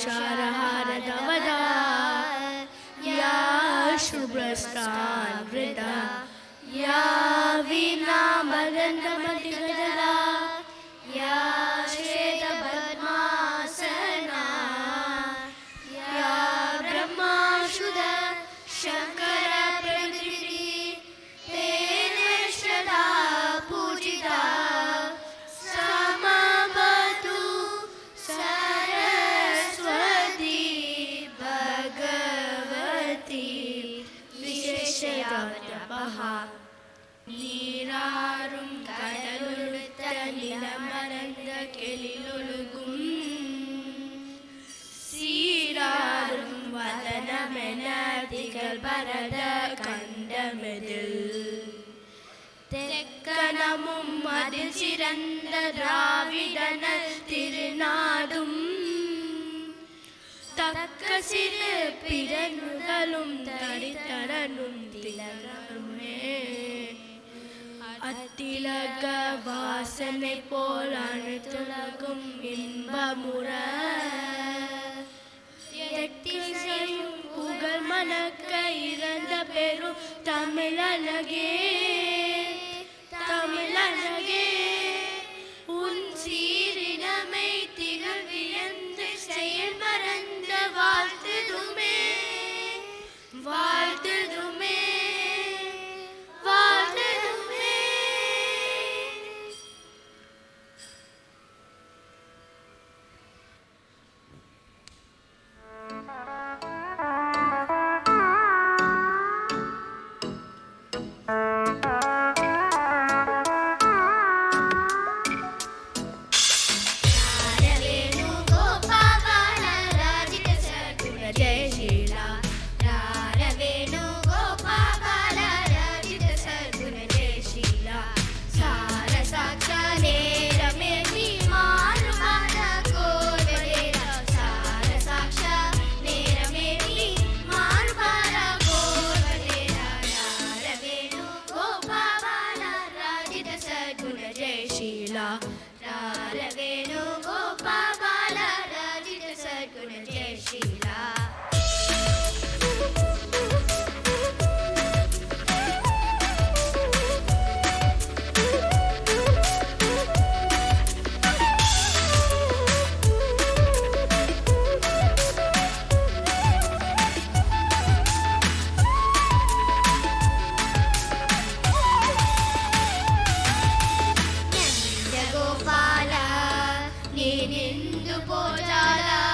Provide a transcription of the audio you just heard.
शारहारदवदा या शुभ्रस्तावृता या वीणामदन्तमतिगदला या श्वेतपद्मासना या ब्रह्माशुद शंकर प्रकृति तेन श्रद्धा पूजिता समवतु सरस्वती भगवती विशेषयातपः நீராறும் கடலுடுத்த நிலமறந்த கெளிலொழுகும் சீராறும் வதனமென திகழ் பரத கண்டமெதில் தெக்கணமும் அதில் சிறந்த திராவிடனல் திருநாடும் தக்க சிறு பிறனுதலும் தரித்தரனும் திலகமே அத்திலக வாசனை போல் அனைத்துலகும் இன்பமுற எத்திசையும் புகழ் மணக்க இறந்த பெரும் தமிழனகே தமிழனகே உன் சீரினமை திகழ் வியந்து செயல் மறந்த வாழ்த்துதுமே வாழ்த்துதுமே வாழ்த்துதுமே. Gopala, Nindu Pojala.